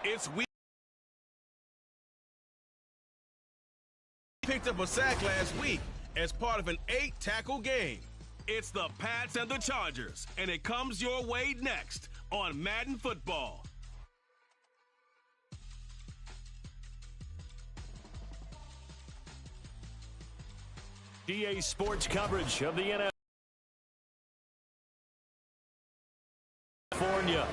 It's week. Picked up a sack last week as part of an 8-tackle game. It's the Pats and the Chargers, and it comes your way next on Madden Football. EA Sports coverage of the NFL. California.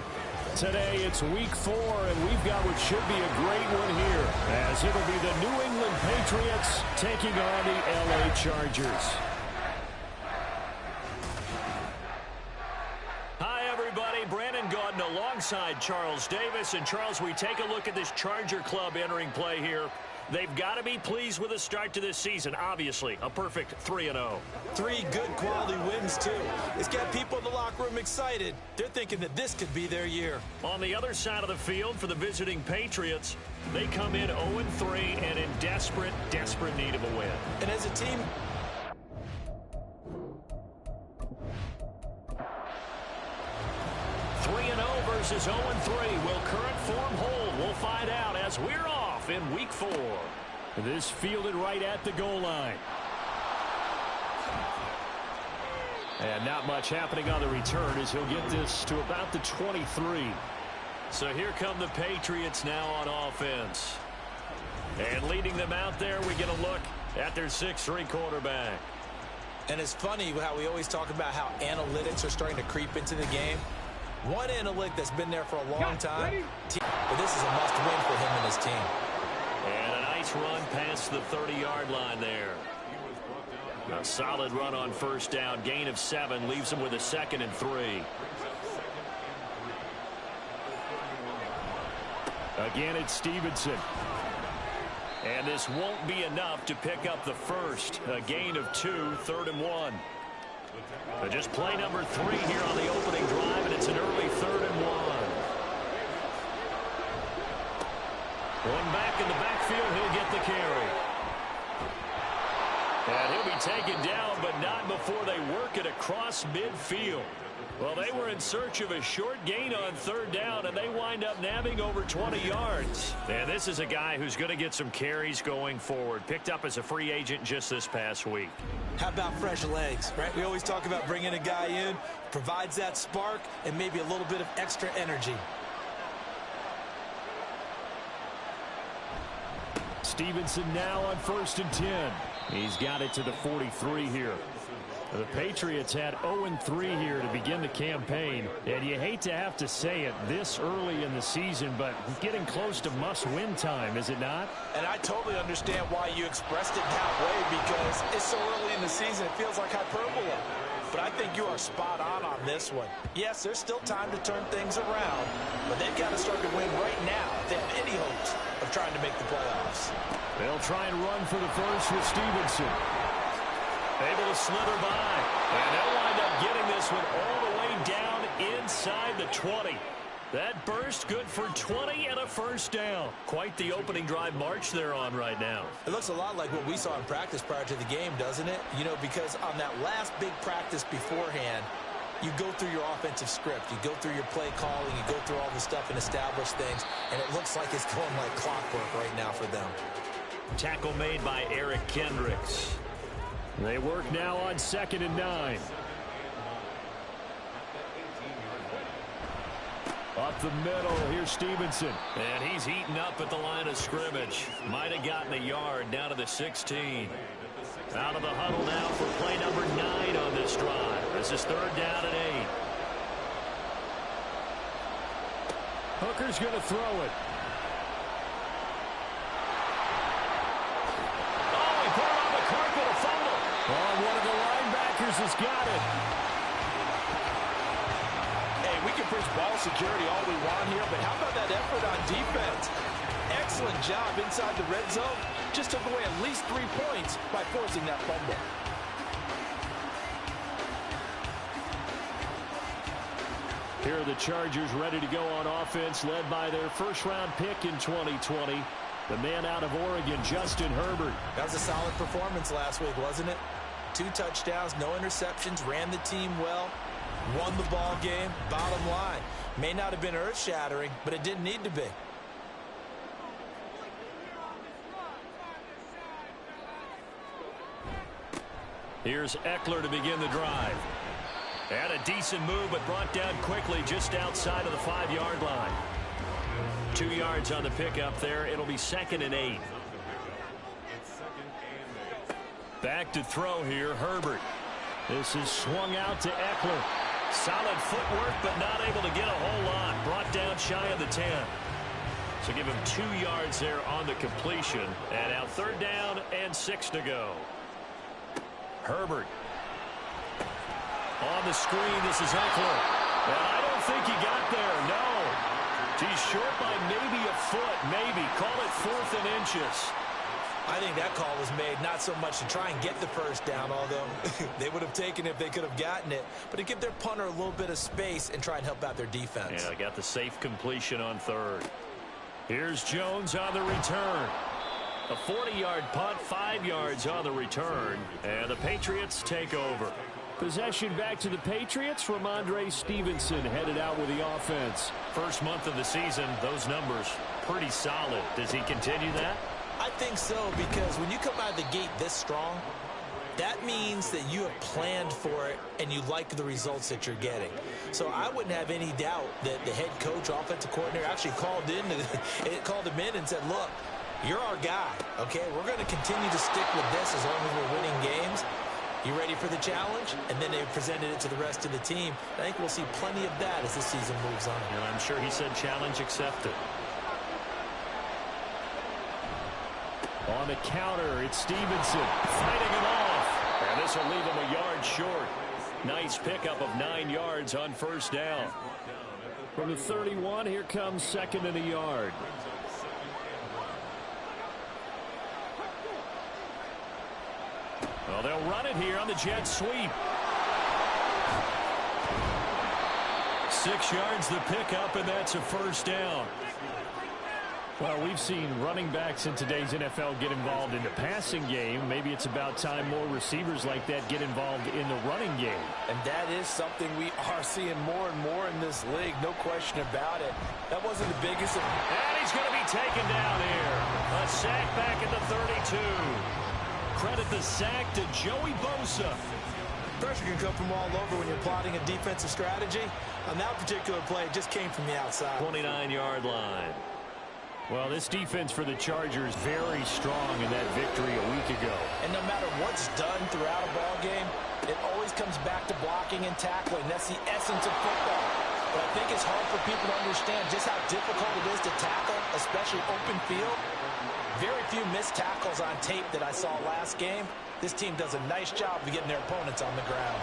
Today it's week 4, and we've got what should be a great one here, as it'll be the New England Patriots taking on the LA Chargers. Hi, everybody. Brandon Gaudin alongside Charles Davis. And, Charles, we take a look at this Charger club entering play here. They've got to be pleased with the start to this season. Obviously, a perfect 3-0. 3 good quality wins, too. It's got people in the locker room excited. They're thinking that this could be their year. On the other side of the field for the visiting Patriots, they come in 0-3 and in desperate, desperate need of a win. And as a team, versus 0-3. Will current form hold? We'll find out as we're off in week 4. This fielded right at the goal line. And not much happening on the return as he'll get this to about the 23. So here come the Patriots now on offense. And leading them out there, we get a look at their 6'3 quarterback. And it's funny how we always talk about how analytics are starting to creep into the game. One analytic that's been there for a long time, but this is a must-win for him and his team. And a nice run past the 30-yard line there. A solid run on first down. Gain of 7 leaves him with a 2nd and 3. Again, it's Stevenson. And this won't be enough to pick up the first. A gain of 2, 3rd and 1. But just play number 3 here on the opening drive, and it's an early 3rd and 1. One back in the backfield, he'll get the carry. And he'll be taken down, but not before they work it across midfield. Well, they were in search of a short gain on 3rd down, and they wind up nabbing over 20 yards. And this is a guy who's going to get some carries going forward. Picked up as a free agent just this past week. How about fresh legs, right? We always talk about bringing a guy in, provides that spark, and maybe a little bit of extra energy. Stevenson now on 1st and 10. He's got it to the 43 here. The Patriots had 0-3 here to begin the campaign, and you hate to have to say it this early in the season, but getting close to must-win time, is it not? And I totally understand why you expressed it that way, because it's so early in the season, it feels like hyperbole. But I think you are spot on this one. Yes, there's still time to turn things around, but they've got to start to win right now if they have any hopes of trying to make the playoffs. They'll try and run for the first with Stevenson. Able to slither by. And they'll wind up getting this one all the way down inside the 20. That burst good for 20 and a first down. Quite the opening drive march they're on right now. It looks a lot like what we saw in practice prior to the game, doesn't it? You know, because on that last big practice beforehand, you go through your offensive script. You go through your play calling. You go through all the stuff and establish things. And it looks like it's going like clockwork right now for them. Tackle made by Eric Kendricks. They work now on 2nd and 9. Up the middle, here's Stevenson. And he's heating up at the line of scrimmage. Might have gotten a yard down to the 16. Out of the huddle now for play number 9 on this drive. This is 3rd down and 8. Hooker's going to throw it. One of the linebackers has got it. Hey, we can preach ball security all we want here, but how about that effort on defense? Excellent job inside the red zone. Just took away at least 3 points by forcing that fumble. Here are the Chargers ready to go on offense, led by their first-round pick in 2020. The man out of Oregon, Justin Herbert. That was a solid performance last week, wasn't it? 2 touchdowns, no interceptions, ran the team well, won the ball game. Bottom line, may not have been earth-shattering, but it didn't need to be. Here's Eckler to begin the drive. And a decent move, but brought down quickly just outside of the 5-yard line. 2 yards on the pickup there. It'll be 2nd and 8. Back to throw here, Herbert. This is swung out to Eckler. Solid footwork, but not able to get a whole lot. Brought down shy of the 10. So give him 2 yards there on the completion. And now 3rd down and 6 to go. Herbert. On the screen, this is Eckler. And I don't think he got there, no. He's short by maybe a foot, maybe. Call it 4th and inches. I think that call was made not so much to try and get the first down, although they would have taken it if they could have gotten it, but to give their punter a little bit of space and try and help out their defense. Yeah, got the safe completion on 3rd. Here's Jones on the return. A 40-yard punt, 5 yards on the return, and the Patriots take over. Possession back to the Patriots. Ramondre Stevenson headed out with the offense. First month of the season, those numbers pretty solid. Does he continue that? I think so, because when you come out of the gate this strong, that means that you have planned for it and you like the results that you're getting. So I wouldn't have any doubt that the head coach, offensive coordinator, actually called him in and said, look, you're our guy, okay? We're going to continue to stick with this as long as we're winning games. You ready for the challenge? And then they presented it to the rest of the team. I think we'll see plenty of that as the season moves on. And I'm sure he said challenge accepted. On the counter, it's Stevenson fighting him off. And this will leave him a yard short. Nice pickup of 9 yards on 1st down. From the 31, here comes 2nd and a yard. Well, they'll run it here on the jet sweep. 6 yards the pickup, and that's a 1st down. Well, we've seen running backs in today's NFL get involved in the passing game. Maybe it's about time more receivers like that get involved in the running game. And that is something we are seeing more and more in this league. No question about it. That wasn't the biggest. And he's going to be taken down here. A sack back at the 32. Credit the sack to Joey Bosa. Pressure can come from all over when you're plotting a defensive strategy. On that particular play, it just came from the outside. 29-yard line. Well, this defense for the Chargers very strong in that victory a week ago. And no matter what's done throughout a ball game, it always comes back to blocking and tackling. That's the essence of football. But I think it's hard for people to understand just how difficult it is to tackle, especially open field. Very few missed tackles on tape that I saw last game. This team does a nice job of getting their opponents on the ground.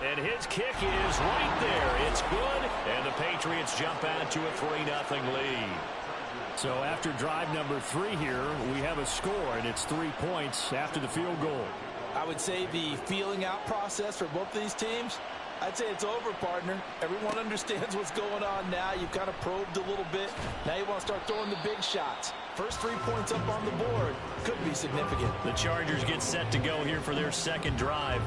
And his kick is right there. It's good. And the Patriots jump out to a 3-0 lead. So after drive number 3 here, we have a score, and it's 3 points after the field goal. I would say the feeling out process for both these teams, I'd say it's over, partner. Everyone understands what's going on now. You've kind of probed a little bit. Now you want to start throwing the big shots. First 3 points up on the board could be significant. The Chargers get set to go here for their second drive.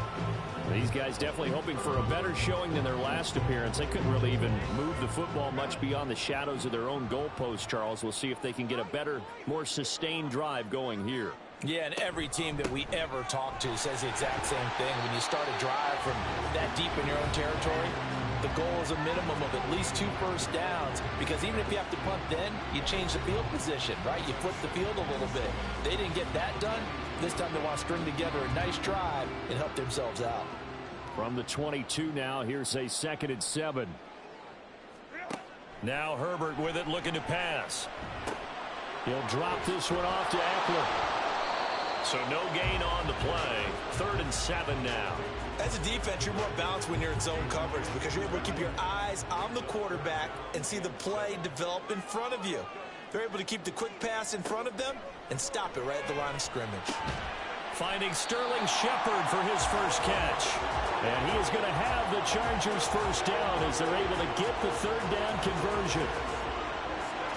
These guys definitely hoping for a better showing than their last appearance. They couldn't really even move the football much beyond the shadows of their own goalpost, Charles. We'll see if they can get a better, more sustained drive going here. Yeah, and every team that we ever talk to says the exact same thing. When you start a drive from that deep in your own territory, the goal is a minimum of at least 2 first downs, because even if you have to punt then, you change the field position, right? You flip the field a little bit. They didn't get that done. This time they want to string together a nice drive and help themselves out. From the 22 now, here's a 2nd and 7. Now Herbert with it, looking to pass. He'll drop this one off to Eckler. So no gain on the play. 3rd and 7 now. As a defense, you're more balanced when you're in zone coverage because you're able to keep your eyes on the quarterback and see the play develop in front of you. They're able to keep the quick pass in front of them and stop it right at the line of scrimmage. Finding Sterling Shepard for his first catch. And he is going to have the Chargers first down as they're able to get the 3rd down conversion.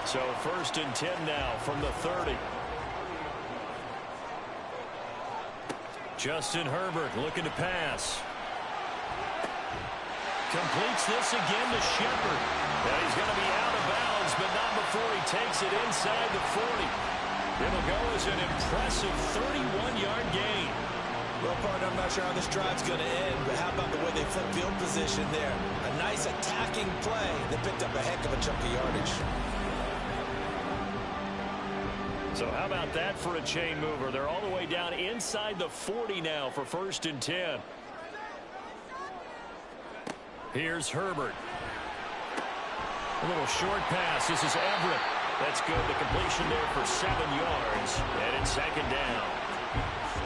So 1st and 10 now from the 30. Justin Herbert looking to pass. Completes this again to Shepard. And he's going to be out of bounds, but not before he takes it inside the 40. It'll go as an impressive 31-yard gain. Well, partner, I'm not sure how this drive's going to end, but how about the way they flip field position there? A nice attacking play that picked up a heck of a chunk of yardage. So how about that for a chain mover? They're all the way down inside the 40 now for 1st and 10. Here's Herbert. A little short pass. This is Everett. That's good. The completion there for 7 yards. And it's 2nd down.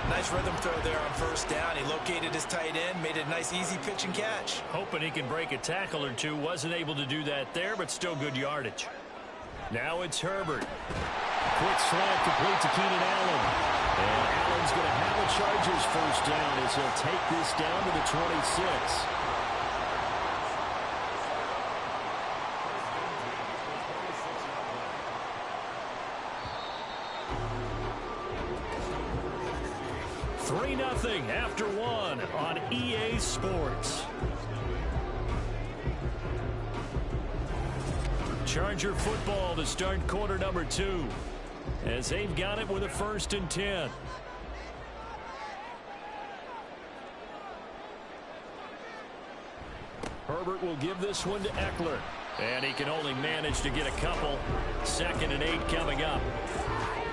Nice rhythm throw there on 1st down. He located his tight end, made it a nice easy pitch and catch. Hoping he can break a tackle or two. Wasn't able to do that there, but still good yardage. Now it's Herbert. Quick slant complete to Keenan Allen. And Allen's going to have a Chargers 1st down as he'll take this down to the 26. Nothing after 1 on EA Sports. Charger football to start quarter number 2 as they've got it with a 1st and 10. Herbert will give this one to Eckler, and he can only manage to get a couple. 2nd and 8 coming up.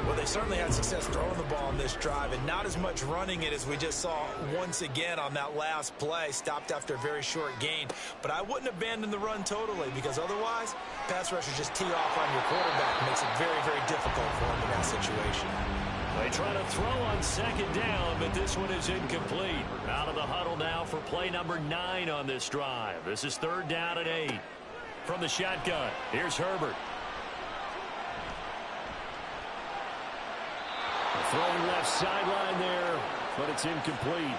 Well, they certainly had success throwing the ball on this drive and not as much running it as we just saw once again on that last play. Stopped after a very short gain. But I wouldn't abandon the run totally because otherwise, pass rushers just tee off on your quarterback. It makes it very, very difficult for him in that situation. They try to throw on 2nd down, but this one is incomplete. Out of the huddle now for play number 9 on this drive. This is 3rd down and 8. From the shotgun, here's Herbert. Throwing left sideline there, but it's incomplete.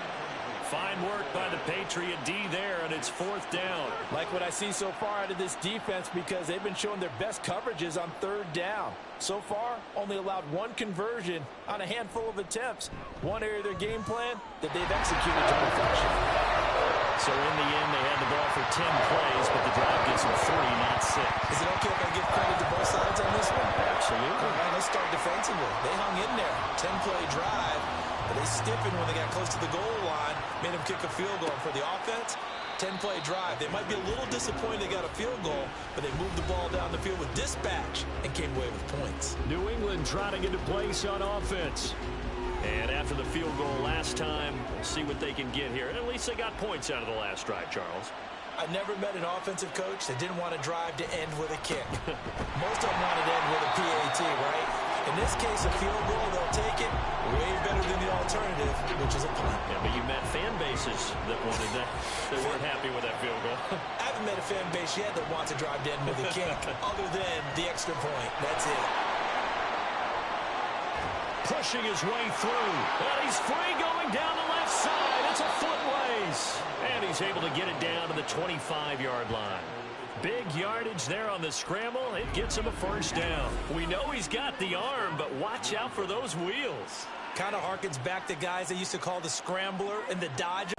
Fine work by the Patriot D there, and it's 4th down. Like what I see so far out of this defense because they've been showing their best coverages on 3rd down. So far, only allowed 1 conversion on a handful of attempts. One area of their game plan that they've executed to perfection. So in the end, they had the ball for 10 plays, but the drive gets them 3, not 6. Is it okay if I give credit to both sides on this one? Absolutely. All right, let's start defensively. They hung in there. 10-play drive, but they stiffened when they got close to the goal line, made them kick a field goal. For the offense, 10-play drive. They might be a little disappointed they got a field goal, but they moved the ball down the field with dispatch and came away with points. New England trying to get a place on offense. And after the field goal last time, we'll see what they can get here. At least they got points out of the last drive, Charles. I never met an offensive coach that didn't want to drive to end with a kick. Most of them wanted to end with a PAT, right? In this case, a field goal, they'll take it way better than the alternative, which is a punt. Yeah, but you met fan bases that wanted that. They weren't happy with that field goal. I haven't met a fan base yet that wants to drive to end with a kick, other than the extra point. That's it. Pushing his way through. And he's free going down the left side. It's a foot race. And he's able to get it down to the 25-yard line. Big yardage there on the scramble. It gets him a 1st down. We know he's got the arm, but watch out for those wheels. Kind of harkens back to guys they used to call the scrambler and the dodger.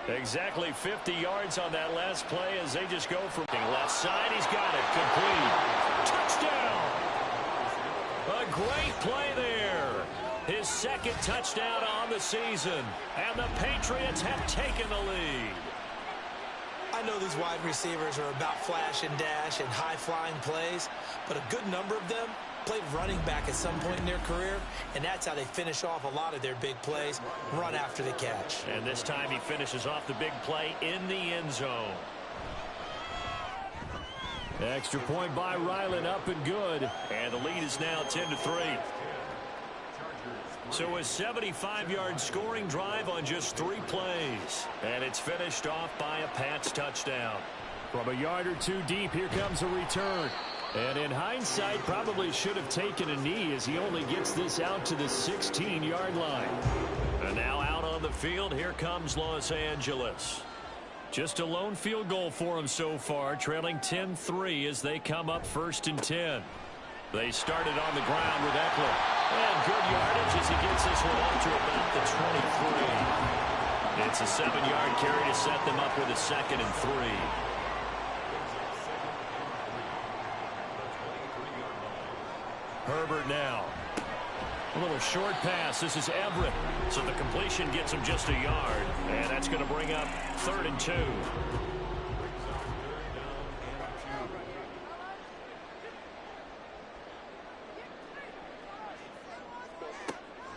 Exactly 50 yards on that last play as they just go from left side. He's got it. Complete. Touchdown. A great play there. His 2nd touchdown on the season. And the Patriots have taken the lead. I know these wide receivers are about flash and dash and high-flying plays, but a good number of them played running back at some point in their career, and that's how they finish off a lot of their big plays, run after the catch. And this time he finishes off the big play in the end zone. Extra point by Ryland, up and good. And the lead is now 10-3. So a 75-yard scoring drive on just 3 plays. And it's finished off by a Pats touchdown. From a yard or 2 deep, here comes a return. And in hindsight, probably should have taken a knee as he only gets this out to the 16-yard line. And now out on the field, here comes Los Angeles. Just a lone field goal for him so far, trailing 10-3 as they come up 1st and 10. They started on the ground with Eckler. And good yardage as he gets this one up to about the 23. It's a 7-yard carry to set them up with a 2nd and 3. Herbert now. A little short pass. This is Everett. So the completion gets him just a yard. And that's going to bring up 3rd and 2.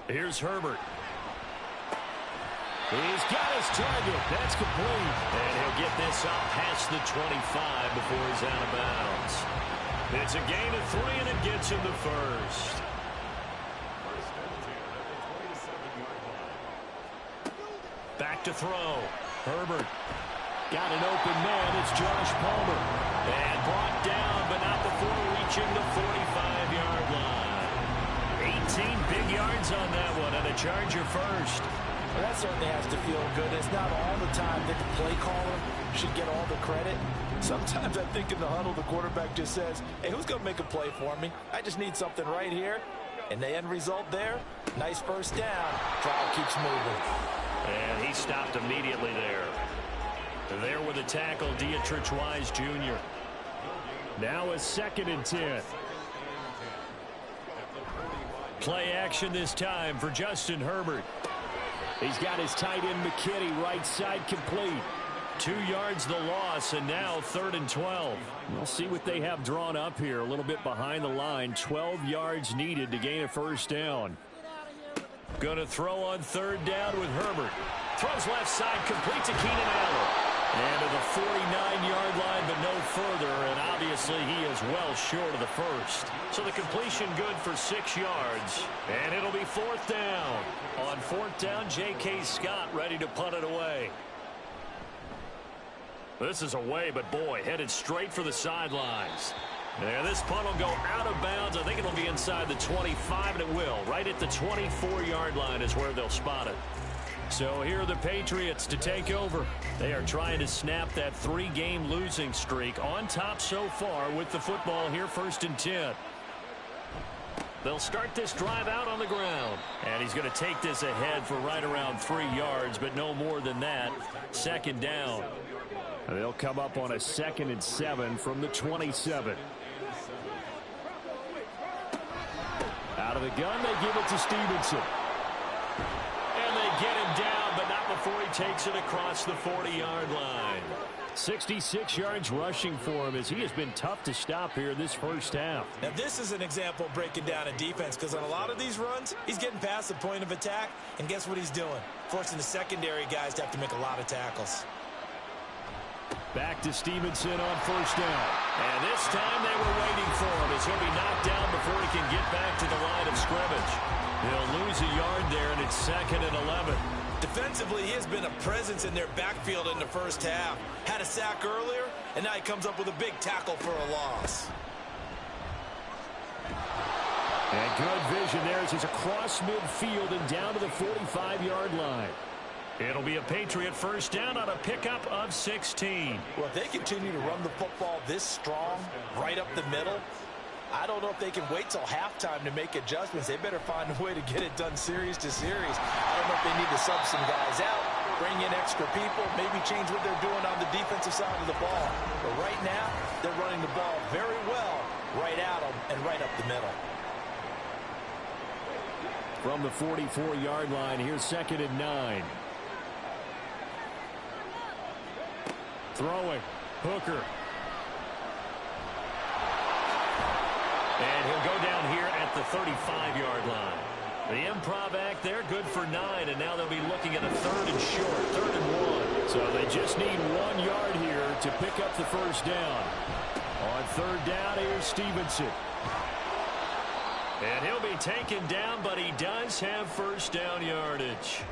Here's Herbert. He's got his target. That's complete. And he'll get this up past the 25 before he's out of bounds. It's a gain of 3, and it gets him the first. Back to throw. Herbert. Got an open man. It's Josh Palmer. And brought down, but not before reaching the 45-yard line. 18 big yards on that one, and a Charger first. Well, that certainly has to feel good. It's not all the time that the play caller should get all the credit. Sometimes I think in the huddle, the quarterback just says, hey, who's going to make a play for me? I just need something right here. And the end result there, nice first down. Drive keeps moving. And he stopped immediately there. There with a tackle, Dietrich Wise Jr. Now a 2nd and 10. Play action this time for Justin Herbert. He's got his tight end McKinney right side complete. 2 yards the loss, and now 3rd and 12. We'll see what they have drawn up here. A little bit behind the line. 12 yards needed to gain a first down. Going to throw on 3rd down with Herbert. Throws left side, complete to Keenan Allen. And to the 49-yard line, but no further. And obviously he is well short of the first. So the completion good for 6 yards. And it'll be 4th down. On 4th down, J.K. Scott ready to punt it away. This is away, but boy, headed straight for the sidelines. And this punt will go out of bounds. I think it'll be inside the 25, and it will. Right at the 24-yard line is where they'll spot it. So here are the Patriots to take over. They are trying to snap that 3-game losing streak. On top so far with the football here, 1st and 10. They'll start this drive out on the ground. And he's going to take this ahead for right around 3 yards, but no more than that. 2nd down. They'll come up on a 2nd and 7 from the 27. Out of the gun, they give it to Stevenson. And they get him down, but not before he takes it across the 40-yard line. 66 yards rushing for him as he has been tough to stop here this first half. Now this is an example of breaking down a defense, because on a lot of these runs, he's getting past the point of attack, and guess what he's doing? Forcing the secondary guys to have to make a lot of tackles. Back to Stevenson on 1st down. And this time they were waiting for him as he'll be knocked down before he can get back to the line of scrimmage. He'll lose a yard there, and it's 2nd and 11. Defensively, he has been a presence in their backfield in the first half. Had a sack earlier, and now he comes up with a big tackle for a loss. And good vision there as he's across midfield and down to the 45-yard line. It'll be a Patriot first down on a pickup of 16. Well, if they continue to run the football this strong, right up the middle, I don't know if they can wait till halftime to make adjustments. They better find a way to get it done series to series. I don't know if they need to sub some guys out, bring in extra people, maybe change what they're doing on the defensive side of the ball. But right now, they're running the ball very well right at them and right up the middle. From the 44-yard line, here's 2nd and 9. Throwing. Hooker. And he'll go down here at the 35-yard line. The improv act there, good for 9, and now they'll be looking at a 3rd and short, 3rd and 1. So they just need 1 yard here to pick up the first down. On 3rd down, here's Stevenson. And he'll be taken down, but he does have first down yardage.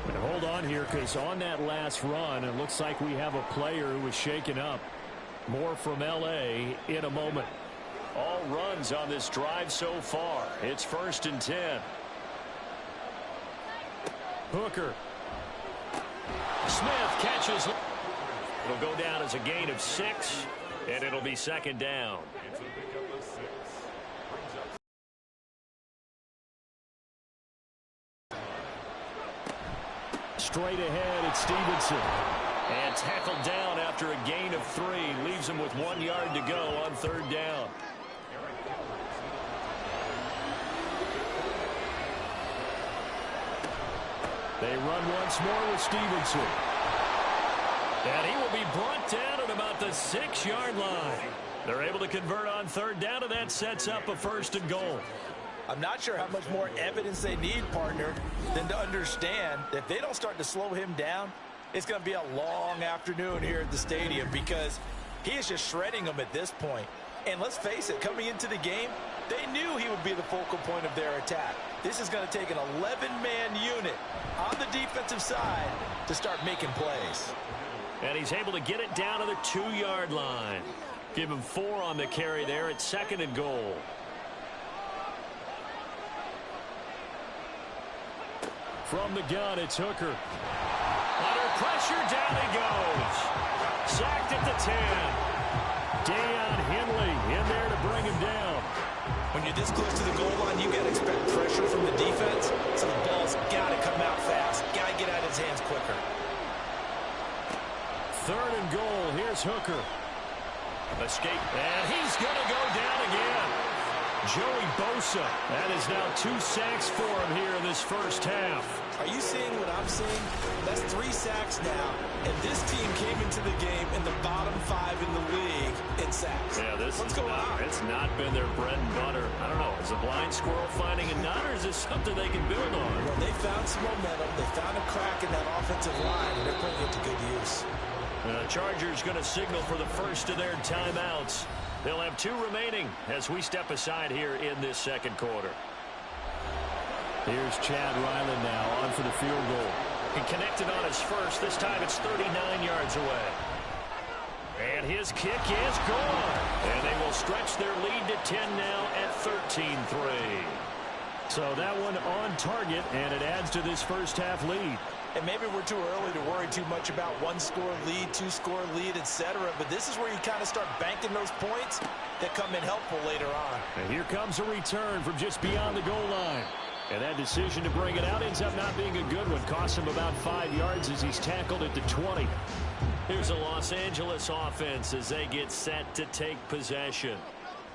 And hold on here, because on that last run, it looks like we have a player who was shaken up. More from L.A. in a moment. All runs on this drive so far. It's 1st and 10. Hooker. Smith catches. It'll go down as a gain of 6, and it'll be 2nd down. Straight ahead, it's Stevenson. And tackled down after a gain of 3. Leaves him with 1 yard to go on 3rd down. They run once more with Stevenson. And he will be brought down at about the 6-yard line. They're able to convert on 3rd down, and that sets up a 1st and goal. I'm not sure how much more evidence they need, partner, than to understand that if they don't start to slow him down, it's going to be a long afternoon here at the stadium because he is just shredding them at this point. And let's face it, coming into the game, they knew he would be the focal point of their attack. This is going to take an 11-man unit on the defensive side to start making plays. And he's able to get it down to the 2-yard line. Give him 4 on the carry there at 2nd and goal. From the gun, it's Hooker. Under pressure, down he goes. Sacked at the 10. Deion Henley in there to bring him down. When you're this close to the goal line, you got to expect pressure from the defense, so the ball's got to come out fast. Got to get out of his hands quicker. 3rd and goal. Here's Hooker. Escape, and he's going to go down again. Joey Bosa. That is now 2 sacks for him here in this first half. Are you seeing what I'm seeing? That's 3 sacks now, and this team came into the game in the bottom 5 in the league in sacks. Yeah, What's going on? It's not been their bread and butter. I don't know. Is a blind squirrel finding a nut, or is this something they can build on? Well, they found some momentum. They found a crack in that offensive line, and they're putting it to good use. The Chargers going to signal for the first of their timeouts. They'll have 2 remaining as we step aside here in this 2nd quarter. Here's Chad Ryland now on for the field goal. He connected on his first. This time it's 39 yards away. And his kick is gone. And they will stretch their lead to 10 now at 13-3. So that one on target, and it adds to this first half lead. And maybe we're too early to worry too much about 1-score lead, 2-score lead, etc. But this is where you kind of start banking those points that come in helpful later on. And here comes a return from just beyond the goal line. And that decision to bring it out ends up not being a good one. Costs him about 5 yards as he's tackled at the 20. Here's a Los Angeles offense as they get set to take possession.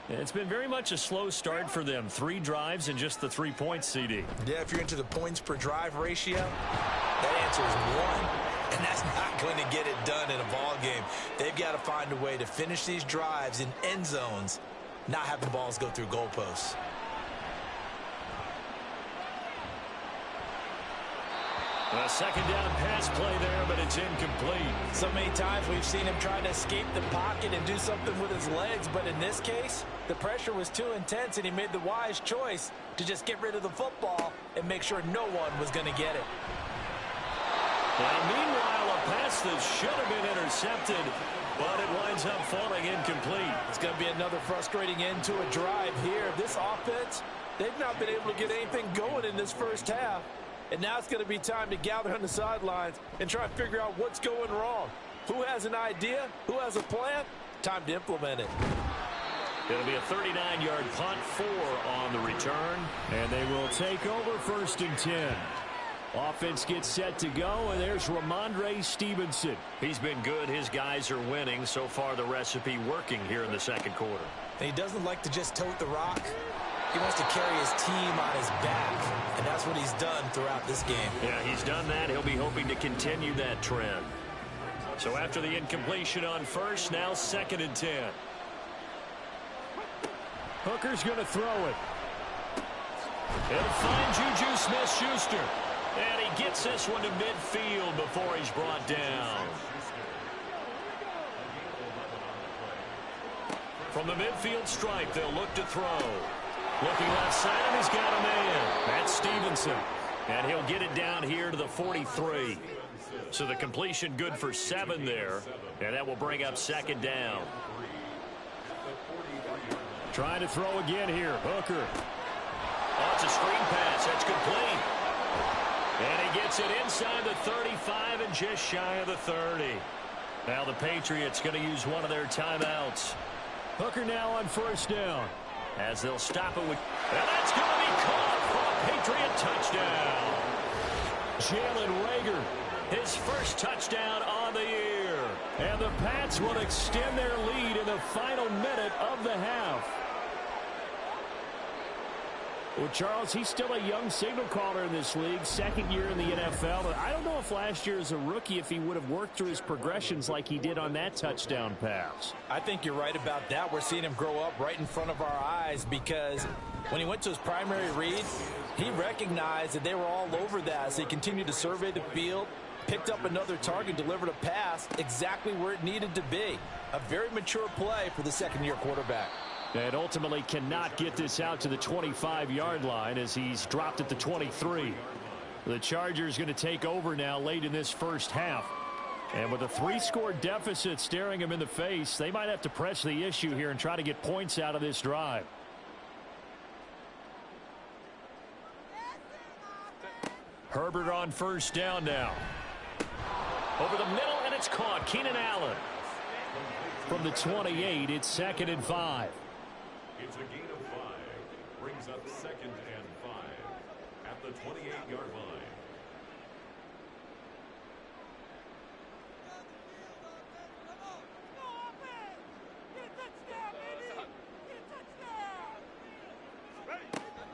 It's been very much a slow start for them. 3 drives and just the 3 points, CD. Yeah, if you're into the points per drive ratio, that answer is 1. And that's not going to get it done in a ball game. They've got to find a way to finish these drives in end zones, not have the balls go through goalposts. A 2nd down pass play there, but it's incomplete. So many times we've seen him try to escape the pocket and do something with his legs, but in this case, the pressure was too intense, and he made the wise choice to just get rid of the football and make sure no one was going to get it. And meanwhile, a pass that should have been intercepted, but it winds up falling incomplete. It's going to be another frustrating end to a drive here. This offense, they've not been able to get anything going in this first half. And now it's going to be time to gather on the sidelines and try and figure out what's going wrong. Who has an idea? Who has a plan? Time to implement it. It'll be a 39-yard punt, 4 on the return. And they will take over 1st and 10. Offense gets set to go, and there's Ramondre Stevenson. He's been good. His guys are winning. So far, the recipe working here in the 2nd quarter. And he doesn't like to just tote the rock. He wants to carry his team on his back, and that's what he's done throughout this game. Yeah, he's done that. He'll be hoping to continue that trend. So after the incompletion on 1st, now 2nd and 10. Hooker's going to throw it. He'll find Juju Smith-Schuster. And he gets this one to midfield before he's brought down. From the midfield stripe, they'll look to throw. Looking left side, and he's got a man. That's Stevenson. And he'll get it down here to the 43. So the completion good for 7 there. And that will bring up 2nd down. Trying to throw again here. Hooker. Oh, it's a screen pass. That's complete. And he gets it inside the 35 and just shy of the 30. Now the Patriots going to use one of their timeouts. Hooker now on 1st down. As they'll stop it with... And that's going to be caught for a Patriot touchdown. Jalen Reagor, his first touchdown on the year. And the Pats will extend their lead in the final minute of the half. Well, Charles, he's still a young signal caller in this league, second year in the NFL. But I don't know if last year as a rookie, if he would have worked through his progressions like he did on that touchdown pass. I think you're right about that. We're seeing him grow up right in front of our eyes because when he went to his primary read, he recognized that they were all over that. So he continued to survey the field, picked up another target, delivered a pass exactly where it needed to be. A very mature play for the second-year quarterback. And ultimately cannot get this out to the 25-yard line as he's dropped at the 23. The Chargers going to take over now late in this first half. And with a 3-score deficit staring him in the face, they might have to press the issue here and try to get points out of this drive. Herbert on first down now. Over the middle, and it's caught. Keenan Allen. From the 28, it's 2nd and 5. It's a gain of 5. Brings up 2nd and 5 at the 28-yard line.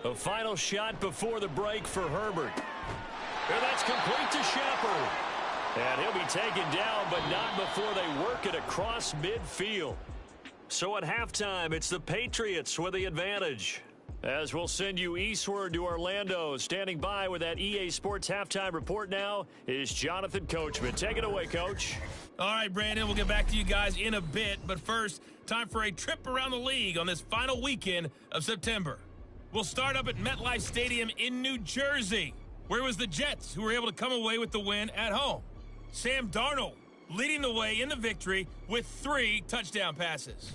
A final shot before the break for Herbert. And that's complete to Shepard. And he'll be taken down, but not before they work it across midfield. So at halftime, it's the Patriots with the advantage. As we'll send you eastward to Orlando. Standing by with that EA Sports halftime report now is Jonathan Coachman. Take it away, Coach. All right, Brandon, we'll get back to you guys in a bit. But first, time for a trip around the league on this final weekend of September. We'll start up at MetLife Stadium in New Jersey, where it was the Jets who were able to come away with the win at home. Sam Darnold leading the way in the victory with 3 touchdown passes.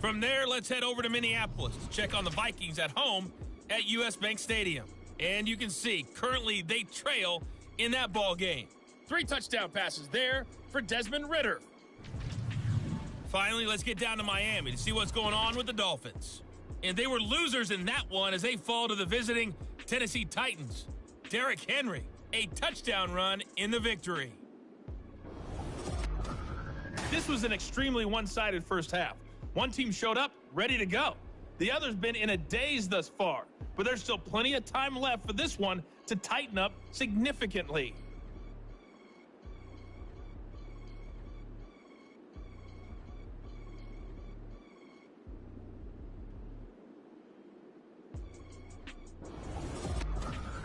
From there, let's head over to Minneapolis to check on the Vikings at home at US Bank Stadium. And you can see, currently they trail in that ball game. 3 touchdown passes there for Desmond Ridder. Finally, let's get down to Miami to see what's going on with the Dolphins. And they were losers in that one as they fall to the visiting Tennessee Titans. Derrick Henry, a touchdown run in the victory. This was an extremely one-sided first half. One team showed up ready to go. The other's been in a daze thus far, but there's still plenty of time left for this one to tighten up significantly.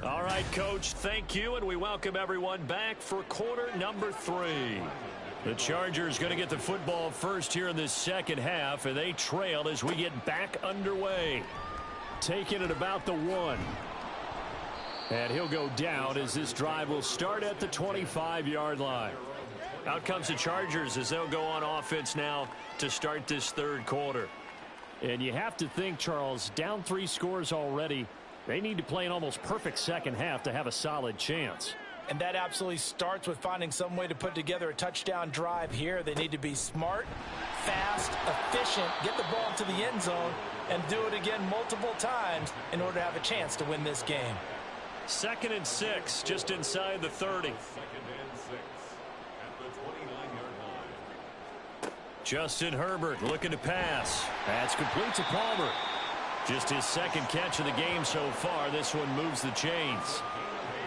All right, Coach, thank you, and we welcome everyone back for quarter number 3. The Chargers going to get the football first here in this second half, and they trail as we get back underway. Taking it about the 1. And he'll go down as this drive will start at the 25-yard line. Out comes the Chargers as they'll go on offense now to start this third quarter. And you have to think, Charles, down 3 scores already. They need to play an almost perfect second half to have a solid chance. And that absolutely starts with finding some way to put together a touchdown drive here. They need to be smart, fast, efficient, get the ball to the end zone, and do it again multiple times in order to have a chance to win this game. 2nd and 6, just inside the 30. 2nd and 6 at the 29-yard line. Justin Herbert looking to pass. That's complete to Palmer. Just his second catch of the game so far. This one moves the chains.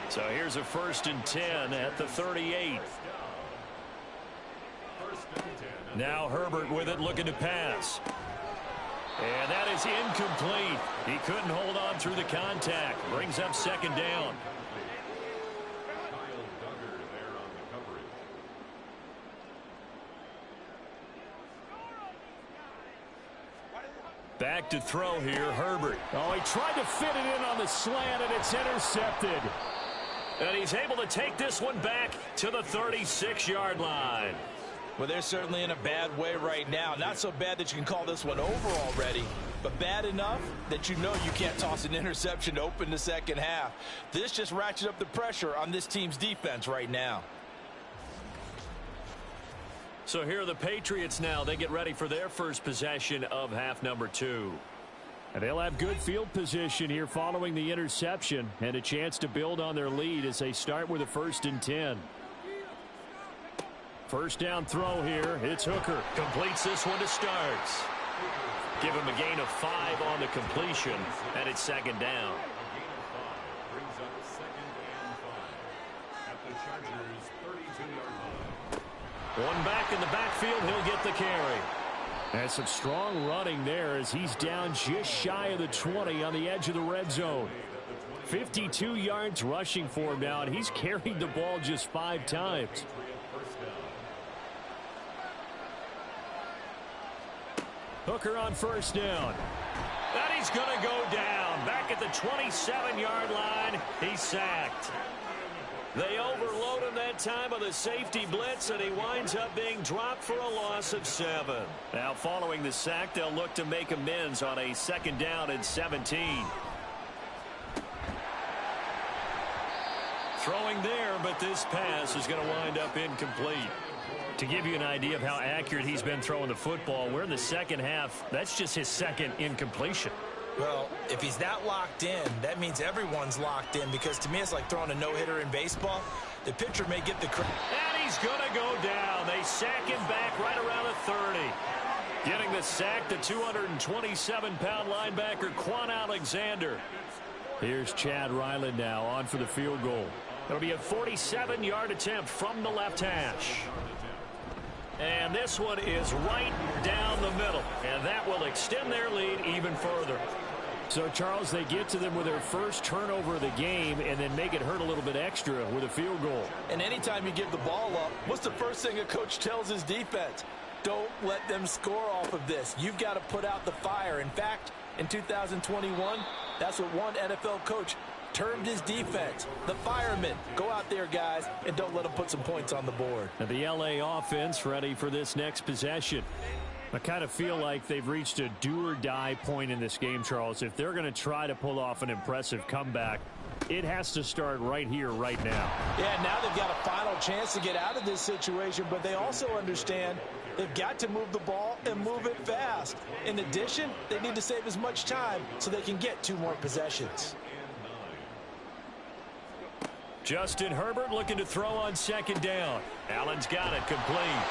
So here's a 1st and 10 at the 38. Now Herbert with it, looking to pass. And that is incomplete. He couldn't hold on through the contact. Brings up 2nd down. Back to throw here, Herbert. Oh, he tried to fit it in on the slant, and it's intercepted. And he's able to take this one back to the 36-yard line. Well, they're certainly in a bad way right now. Not so bad that you can call this one over already, but bad enough that you know you can't toss an interception to open the second half. This just ratchets up the pressure on this team's defense right now. So here are the Patriots now. They get ready for their first possession of half number 2. And they'll have good field position here following the interception and a chance to build on their lead as they start with a 1st and 10. First down throw here. It's Hooker. Completes this one to Starks. Give him a gain of 5 on the completion, and it's 2nd down. Brings up 2nd and 5 at the Chargers' 32-yard line. One back in the backfield. He'll get the carry. And some strong running there as he's down just shy of the 20 on the edge of the red zone. 52 yards rushing for him now, and he's carried the ball just 5 times. Hooker on 1st down. And he's going to go down. Back at the 27-yard line, he's sacked. They overload him that time of the safety blitz, and he winds up being dropped for a loss of 7. Now, following the sack, they'll look to make amends on a 2nd down and 17. Throwing there, but this pass is going to wind up incomplete. To give you an idea of how accurate he's been throwing the football, we're in the 2nd half. That's just his 2nd incompletion. Well, if he's that locked in, that means everyone's locked in, because to me it's like throwing a no-hitter in baseball. The pitcher may get the credit. And he's going to go down. They sack him back right around the 30. Getting the sack, the 227-pound linebacker, Quan Alexander. Here's Chad Ryland now on for the field goal. It'll be a 47-yard attempt from the left hash. And this one is right down the middle, and that will extend their lead even further. So, Charles, they get to them with their first turnover of the game and then make it hurt a little bit extra with a field goal. And anytime you give the ball up, what's the first thing a coach tells his defense? Don't let them score off of this. You've got to put out the fire. In fact, in 2021, that's what one NFL coach termed his defense, the firemen. Go out there, guys, and don't let them put some points on the board. And the LA offense ready for this next possession. I kind of feel like they've reached a do-or-die point in this game, Charles. If they're going to try to pull off an impressive comeback, it has to start right here, right now. Yeah, now they've got a final chance to get out of this situation, but they also understand they've got to move the ball and move it fast. In addition, they need to save as much time so they can get 2 more possessions. Justin Herbert looking to throw on 2nd down. Allen's got it complete.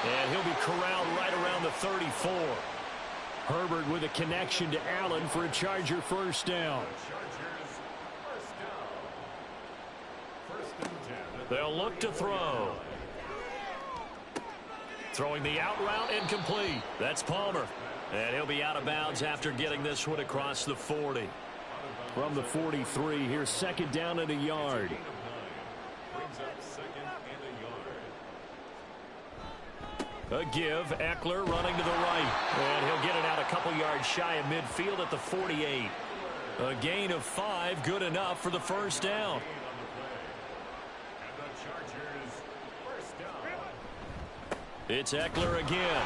And he'll be corralled right around the 34. Herbert with a connection to Allen for a Charger 1st down. They'll look to throw. Throwing the out route incomplete. That's Palmer. And he'll be out of bounds after getting this one across the 40. From the 43, here's 2nd down and a yard. Brings up 2nd and a yard. A give. Eckler running to the right. And he'll get it out a couple yards shy of midfield at the 48. A gain of 5, good enough for the 1st down. And the Chargers' 1st down. It's Eckler again.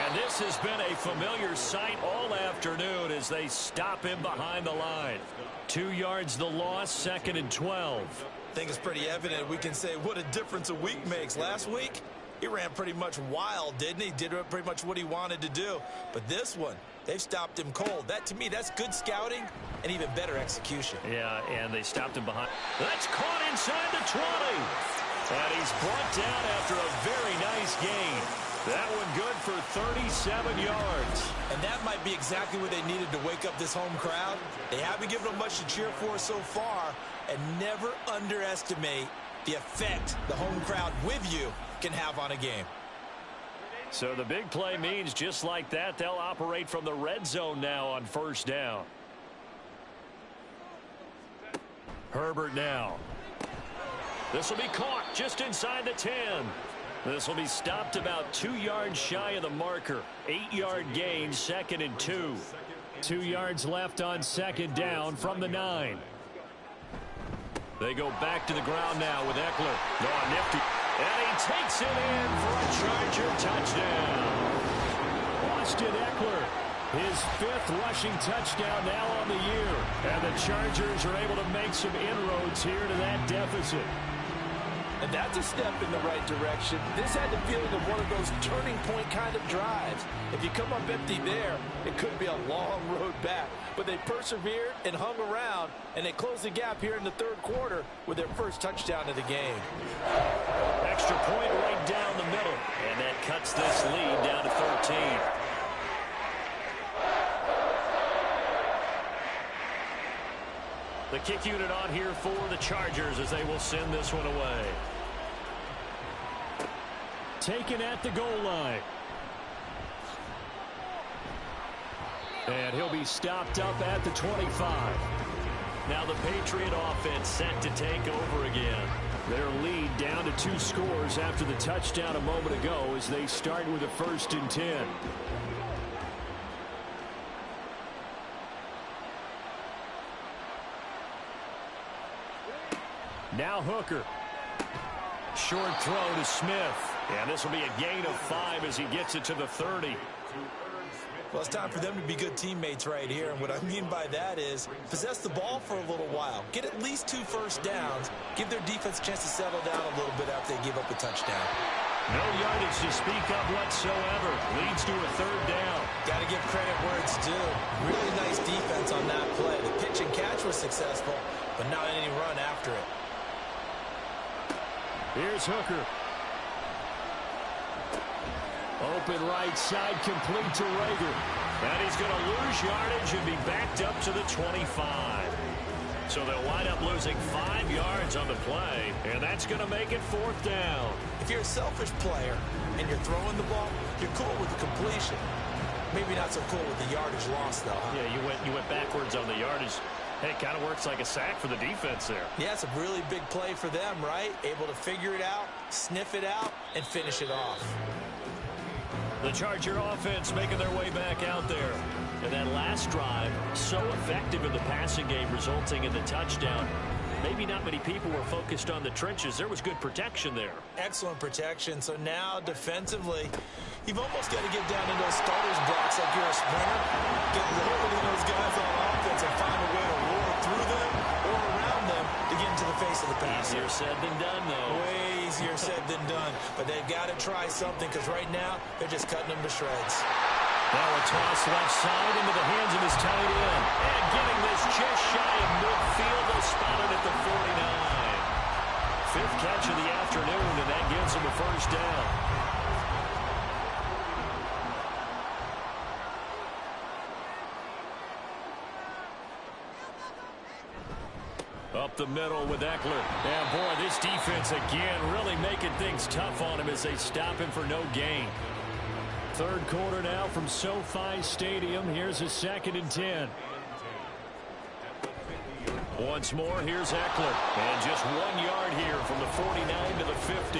And this has been a familiar sight all afternoon as they stop him behind the line. 2 yards the loss, 2nd and 12. I think it's pretty evident. We can say what a difference a week makes. Last week, he ran pretty much wild, didn't he? Did pretty much what he wanted to do. But this one, they've stopped him cold. That, to me, that's good scouting and even better execution. Yeah, and they stopped him behind. That's caught inside the 20. And he's brought down after a very nice gain. That one good for 37 yards. And that might be exactly what they needed to wake up this home crowd. They haven't given them much to cheer for so far. And never underestimate the effect the home crowd with you can have on a game. So the big play means just like that, they'll operate from the red zone now on 1st down. Herbert now. This will be caught just inside the 10. This will be stopped about 2 yards shy of the marker. 8-yard gain, 2nd and 2. 2 yards left on 2nd down from the 9. They go back to the ground now with Eckler. Oh, nifty. And he takes it in for a Charger touchdown. Austin Eckler, his 5th rushing touchdown now on the year. And the Chargers are able to make some inroads here to that deficit. And that's a step in the right direction. This had the feeling of one of those turning point kind of drives. If you come up empty there, it could be a long road back. But they persevered and hung around, and they closed the gap here in the third quarter with their first touchdown of the game. Extra point right down the middle, and that cuts this lead down to 13. The kick unit on here for the Chargers as they will send this one away. Taken at the goal line. And he'll be stopped up at the 25. Now the Patriot offense set to take over again. Their lead down to 2 scores after the touchdown a moment ago as they start with a 1st and 10. Now Hooker. Short throw to Smith. And this will be a gain of 5 as he gets it to the 30. Well, it's time for them to be good teammates right here. And what I mean by that is possess the ball for a little while. Get at least 2 first downs. Give their defense a chance to settle down a little bit after they give up a touchdown. No yardage to speak of whatsoever. Leads to a 3rd down. Got to give credit where it's due. Really nice defense on that play. The pitch and catch was successful, but not any run after it. Here's Hooker. Open right side, complete to Rager. And he's going to lose yardage and be backed up to the 25. So they'll wind up losing 5 yards on the play, and that's going to make it 4th down. If you're a selfish player and you're throwing the ball, you're cool with the completion. Maybe not so cool with the yardage loss, though, huh? Yeah, you went backwards on the yardage. Hey, it kind of works like a sack for the defense there. Yeah, it's a really big play for them, right? Able to figure it out, sniff it out, and finish it off. The Charger offense making their way back out there. And that last drive, so effective in the passing game, resulting in the touchdown. Maybe not many people were focused on the trenches. There was good protection there. Excellent protection. So now, defensively, you've almost got to get down into those starters blocks like you're a sprinter. Get loaded in those guys on offense and find a way to roar through them or around them to get into the face of the pass. Easier said than done, though. Way easier said than done. But they've got to try something because right now, they're just cutting them to shreds. Now a toss left side into the hands of his tight end. And getting this just shy of midfield. They'll spot it at the 49. 5th catch of the afternoon, and that gives him a 1st down. Up the middle with Eckler. And boy, this defense again really making things tough on him as they stop him for no gain. 3rd quarter now from SoFi Stadium. Here's a 2nd and 10. Once more, here's Eckler. And just 1 yard here from the 49 to the 50.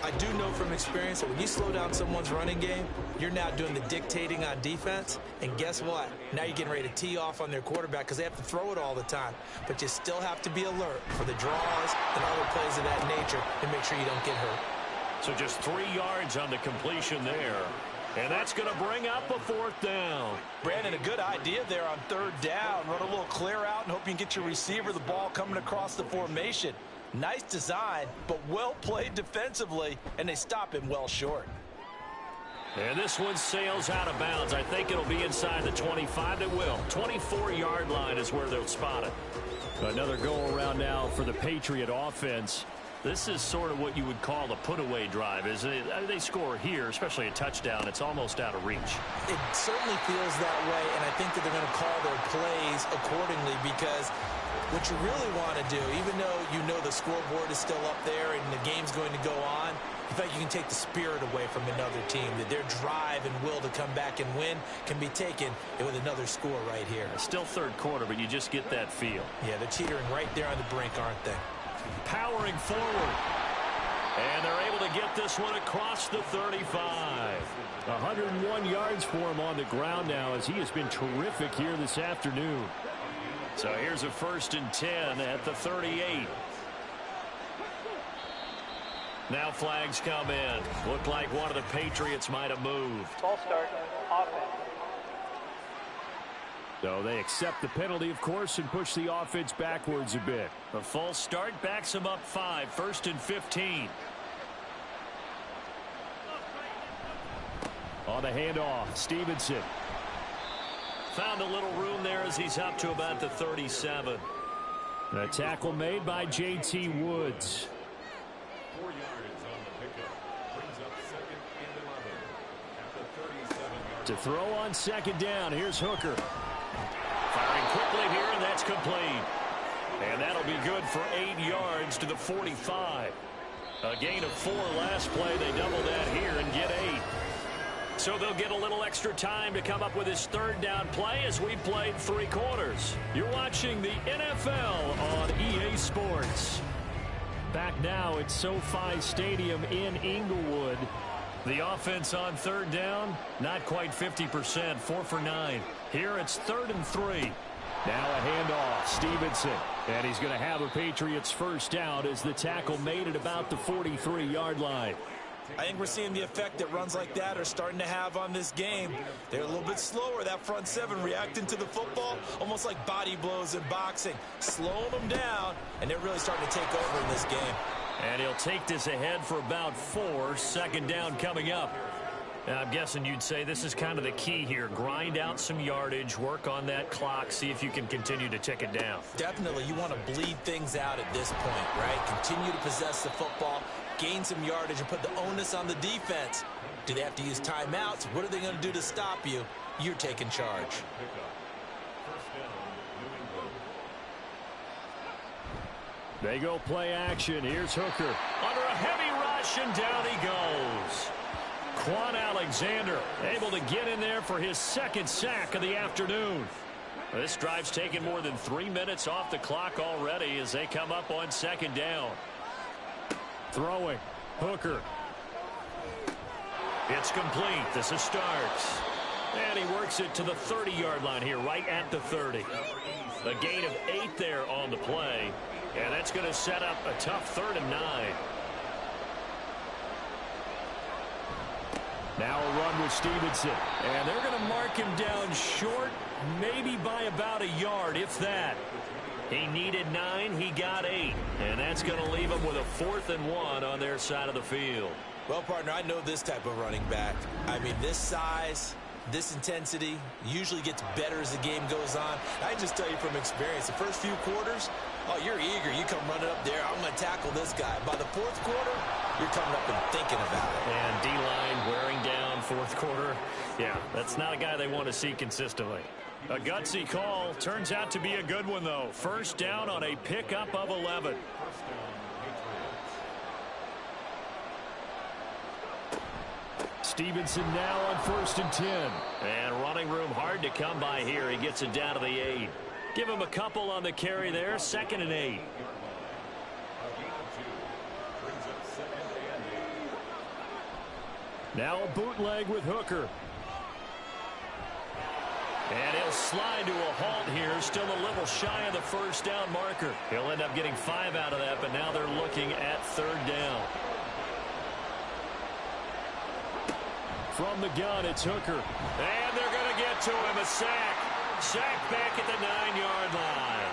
I do know from experience that when you slow down someone's running game, you're now doing the dictating on defense. And guess what? Now you're getting ready to tee off on their quarterback because they have to throw it all the time. But you still have to be alert for the draws and other plays of that nature and make sure you don't get hurt. So just 3 yards on the completion there. And that's going to bring up a 4th down. Brandon, a good idea there on 3rd down. Run a little clear out and hope you can get your receiver the ball coming across the formation. Nice design, but well played defensively, and they stop him well short. And this one sails out of bounds. I think it'll be inside the 25. It will. 24-yard line is where they'll spot it. Another go-around now for the Patriot offense. This is sort of what you would call a put-away drive. Is they score here, especially a touchdown, it's almost out of reach. It certainly feels that way, and I think that they're going to call their plays accordingly because what you really want to do, even though you know the scoreboard is still up there and the game's going to go on, in fact, you can take the spirit away from another team, that their drive and will to come back and win can be taken with another score right here. It's still 3rd quarter, but you just get that feel. Yeah, they're teetering right there on the brink, aren't they? Powering forward. And they're able to get this one across the 35. 101 yards for him on the ground now as he has been terrific here this afternoon. So here's a 1st and 10 at the 38. Now flags come in. Looked like one of the Patriots might have moved. Ball start. Offense. So they accept the penalty, of course, and push the offense backwards a bit. A false start backs them up 5, 1st and 15. On the handoff, Stevenson. Found a little room there as he's up to about the 37. A tackle made by J.T. Woods. 4 yards on the pickup. Brings up 2nd and 11 at the 37-yard. To throw on 2nd down, here's Hooker. Firing quickly here, and that's complete. And that'll be good for 8 yards to the 45. A gain of 4 last play. They double that here and get 8. So they'll get a little extra time to come up with his 3rd down play as we played 3 quarters. You're watching the NFL on EA Sports. Back now at SoFi Stadium in Inglewood. The offense on 3rd down, not quite 50%, 4 for 9. Here it's 3rd and 3. Now a handoff, Stevenson. And he's going to have a Patriots first down as the tackle made at about the 43-yard line. I think we're seeing the effect that runs like that are starting to have on this game. They're a little bit slower, that front 7, reacting to the football, almost like body blows in boxing, slowing them down, and they're really starting to take over in this game. And he'll take this ahead for about 4, 2nd down coming up. Now, I'm guessing you'd say this is kind of the key here. Grind out some yardage, work on that clock, see if you can continue to tick it down. Definitely, you want to bleed things out at this point, right? Continue to possess the football, gain some yardage, and put the onus on the defense. Do they have to use timeouts? What are they going to do to stop you? You're taking charge. They go play action. Here's Hooker. Under a heavy rush, and down he goes. Quan Alexander able to get in there for his 2nd sack of the afternoon. This drive's taken more than 3 minutes off the clock already as they come up on 2nd down. Throwing. Hooker. It's complete. This is starts. And he works it to the 30-yard line here, right at the 30. A gain of 8 there on the play. And that's going to set up a tough 3rd and 9. Now a run with Stevenson. And they're going to mark him down short, maybe by about a yard, if that. He needed 9, he got 8. And that's going to leave him with a 4th and 1 on their side of the field. Well, partner, I know this type of running back. I mean, this size, this intensity usually gets better as the game goes on. I just tell you from experience, the first few quarters, oh, you're eager. You come running up there. I'm going to tackle this guy. By the 4th quarter, you're coming up and thinking about it. And D-line wearing down 4th quarter. Yeah, that's not a guy they want to see consistently. A gutsy call. Turns out to be a good one, though. 1st down on a pickup of 11. Stevenson now on 1st and 10. And running room hard to come by here. He gets it down to the 8. Give him a couple on the carry there. 2nd and 8. Now a bootleg with Hooker. And he'll slide to a halt here. Still a little shy of the 1st down marker. He'll end up getting 5 out of that, but now they're looking at 3rd down. From the gun, it's Hooker. And they're going to get to him. A sack. Sack back at the 9-yard line.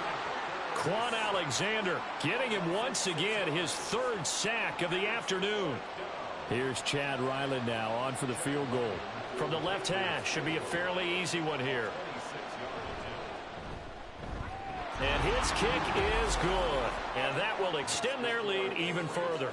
Quan Alexander getting him once again his 3rd sack of the afternoon. Here's Chad Ryland now on for the field goal. From the left hash, should be a fairly easy one here. And his kick is good. And that will extend their lead even further.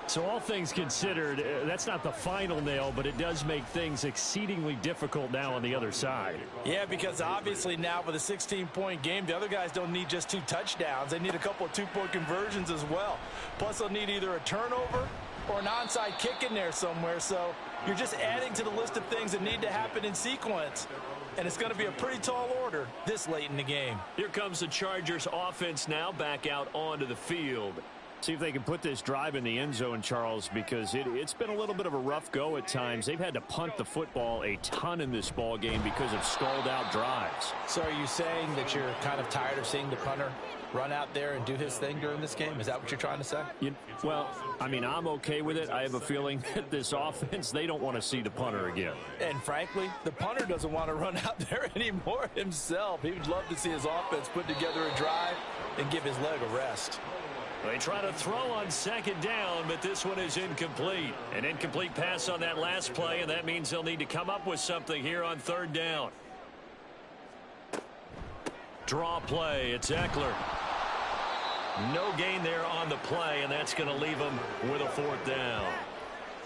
So all things considered, that's not the final nail, but it does make things exceedingly difficult now on the other side. Yeah, because obviously now with a 16-point game, the other guys don't need just 2 touchdowns. They need a couple of 2-point conversions as well. Plus, they'll need either a turnover or an onside kick in there somewhere. So you're just adding to the list of things that need to happen in sequence. And it's going to be a pretty tall order this late in the game. Here comes the Chargers offense now back out onto the field. See if they can put this drive in the end zone, Charles, because it's been a little bit of a rough go at times. They've had to punt the football a ton in this ball game because of stalled out drives. So are you saying that you're kind of tired of seeing the punter run out there and do his thing during this game? Is that what you're trying to say? Well, I mean, I'm okay with it. I have a feeling that this offense, they don't want to see the punter again. And frankly, the punter doesn't want to run out there anymore himself. He would love to see his offense put together a drive and give his leg a rest. They try to throw on second down, but this one is incomplete. An incomplete pass on that last play, and that means they'll need to come up with something here on third down. Draw play. It's Eckler. No gain there on the play, and that's going to leave them with a fourth down.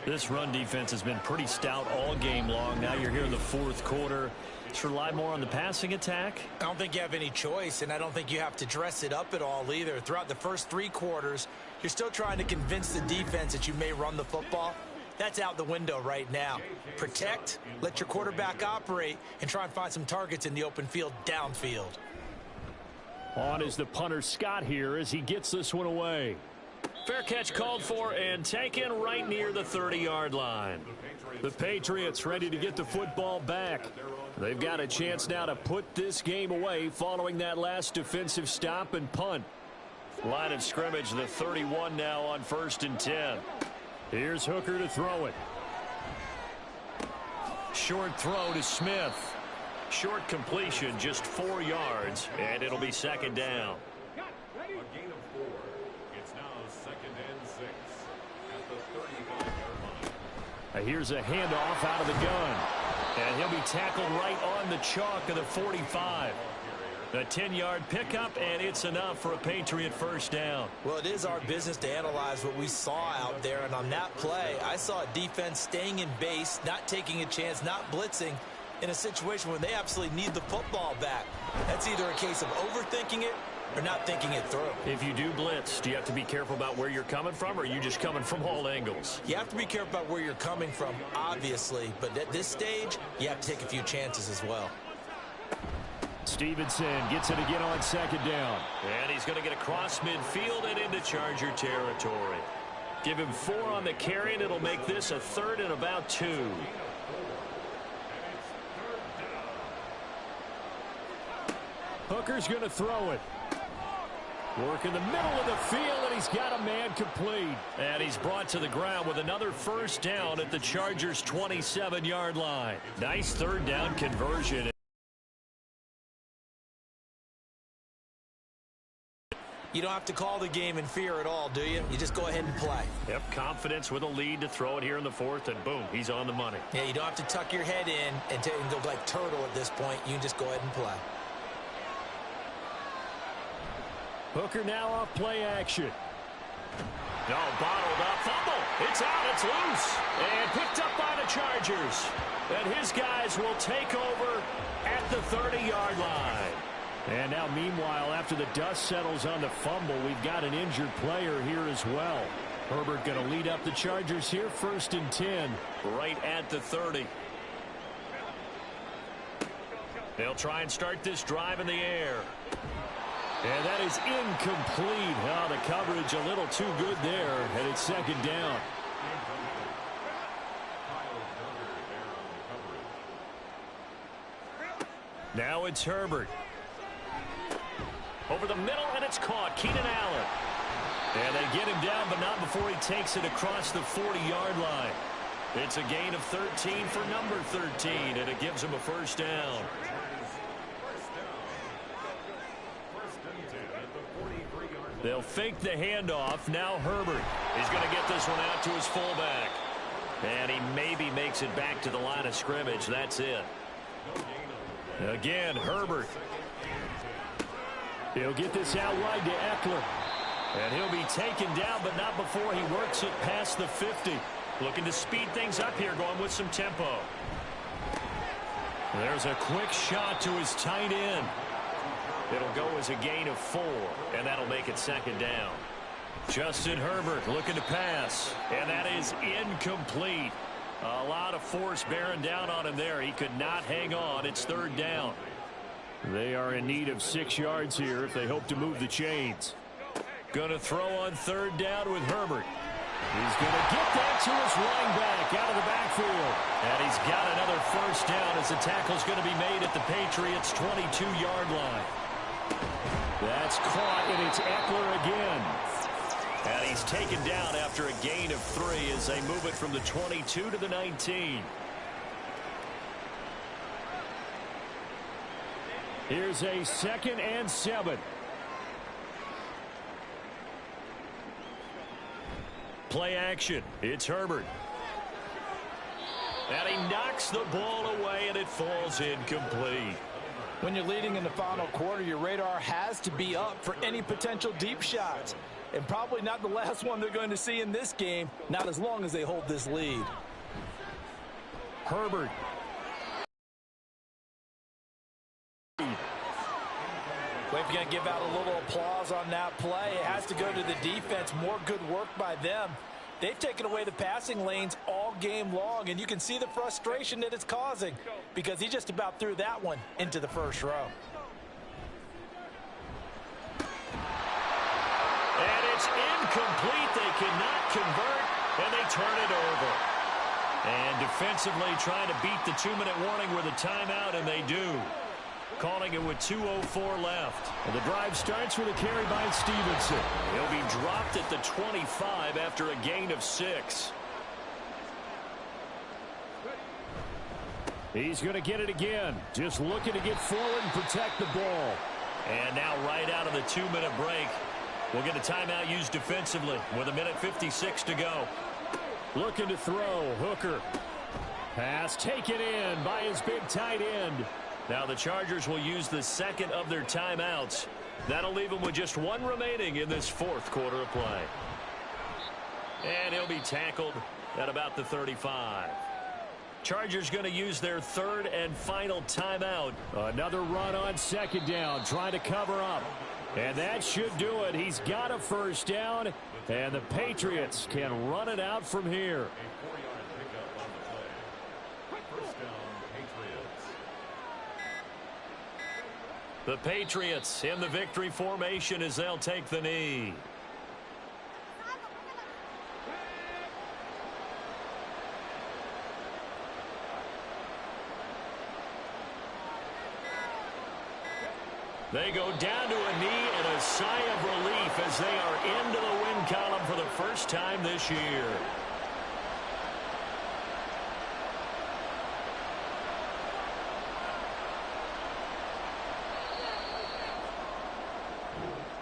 This run defense has been pretty stout all game long. Now you're here in the fourth quarter. Let's rely more on the passing attack. I don't think you have any choice, and I don't think you have to dress it up at all either. Throughout the first 3 quarters, you're still trying to convince the defense that you may run the football. That's out the window right now. Protect, let your quarterback operate, and try and find some targets in the open field downfield. On is the punter Scott here as he gets this one away. Fair catch called for and taken right near the 30-yard line. The Patriots ready to get the football back. They've got a chance now to put this game away following that last defensive stop and punt. Line of scrimmage, the 31 now on 1st and 10. Here's Hooker to throw it. Short throw to Smith. Short completion, just 4 yards, and it'll be second down. A gain of 4. It's now 2nd and 6 at the 35-yard line. Here's a handoff out of the gun. And he'll be tackled right on the chalk of the 45. A 10-yard pickup, and it's enough for a Patriot first down. Well, it is our business to analyze what we saw out there, and on that play, I saw a defense staying in base, not taking a chance, not blitzing, in a situation where they absolutely need the football back. That's either a case of overthinking it or not thinking it through. If you do blitz, do you have to be careful about where you're coming from, or are you just coming from all angles? You have to be careful about where you're coming from, obviously, but at this stage, you have to take a few chances as well. Stevenson gets it again on second down. And he's going to get across midfield and into Charger territory. Give him 4 on the carry, and it'll make this a 3rd and about 2. Hooker's going to throw it. Work in the middle of the field, and he's got a man complete. And he's brought to the ground with another first down at the Chargers' 27-yard line. Nice third down conversion. You don't have to call the game in fear at all, do you? You just go ahead and play. Yep, confidence with a lead to throw it here in the 4th, and boom, he's on the money. Yeah, you don't have to tuck your head in and go like turtle at this point. You can just go ahead and play. Hooker now off play action. No, bottled up, fumble. It's out, it's loose, and picked up by the Chargers. And his guys will take over at the 30-yard line. And now, meanwhile, after the dust settles on the fumble, we've got an injured player here as well. Herbert going to lead up the Chargers here, 1st and 10. Right at the 30. They'll try and start this drive in the air. And that is incomplete. Oh, the coverage a little too good there, and it's second down. Now it's Herbert. Over the middle, and it's caught. Keenan Allen. And they get him down, but not before he takes it across the 40-yard line. It's a gain of 13 for number 13, and it gives him a first down. They'll fake the handoff. Now Herbert is going to get this one out to his fullback. And he maybe makes it back to the line of scrimmage. That's it. Again, Herbert. He'll get this out wide to Eckler. And he'll be taken down, but not before he works it past the 50. Looking to speed things up here, going with some tempo. There's a quick shot to his tight end. It'll go as a gain of 4, and that'll make it second down. Justin Herbert looking to pass, and that is incomplete. A lot of force bearing down on him there. He could not hang on. It's third down. They are in need of 6 yards here if they hope to move the chains. Going to throw on third down with Herbert. He's going to get that to his running back out of the backfield. And he's got another first down as the tackle's going to be made at the Patriots' 22-yard line. That's caught, and it's Eckler again. And he's taken down after a gain of 3 as they move it from the 22 to the 19. Here's a 2nd and 7. Play action. It's Herbert. And he knocks the ball away, and it falls incomplete. When you're leading in the final quarter, your radar has to be up for any potential deep shots. And probably not the last one they're going to see in this game, not as long as they hold this lead. Herbert. Well, if you're going to give out a little applause on that play, it has to go to the defense. More good work by them. They've taken away the passing lanes all game long, and you can see the frustration that it's causing because he just about threw that one into the first row. And it's incomplete. They cannot convert, and they turn it over. And defensively trying to beat the 2-minute warning with a timeout, and they do. Calling it with 2:04 left. And the drive starts with a carry by Stevenson. He'll be dropped at the 25 after a gain of 6. He's going to get it again. Just looking to get forward and protect the ball. And now right out of the 2-minute break, we'll get a timeout used defensively with 1:56 to go. Looking to throw. Hooker. Pass taken in by his big tight end. Now the Chargers will use the second of their timeouts. That'll leave them with just 1 remaining in this 4th quarter of play. And he'll be tackled at about the 35. Chargers going to use their 3rd and final timeout. Another run on 2nd down, trying to cover up. And that should do it. He's got a first down, and the Patriots can run it out from here. The Patriots in the victory formation as they'll take the knee. They go down to a knee and a sigh of relief as they are into the win column for the first time this year.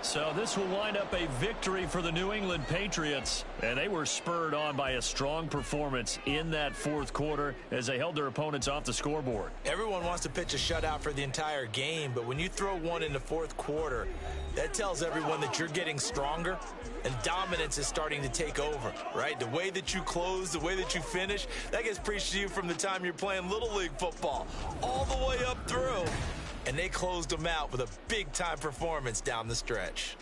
So this will wind up a victory for the New England Patriots. And they were spurred on by a strong performance in that 4th quarter as they held their opponents off the scoreboard. Everyone wants to pitch a shutout for the entire game, but when you throw one in the 4th quarter, that tells everyone that you're getting stronger and dominance is starting to take over, right? The way that you close, the way that you finish, that gets preached to you from the time you're playing Little League football all the way up through. And they closed them out with a big-time performance down the stretch.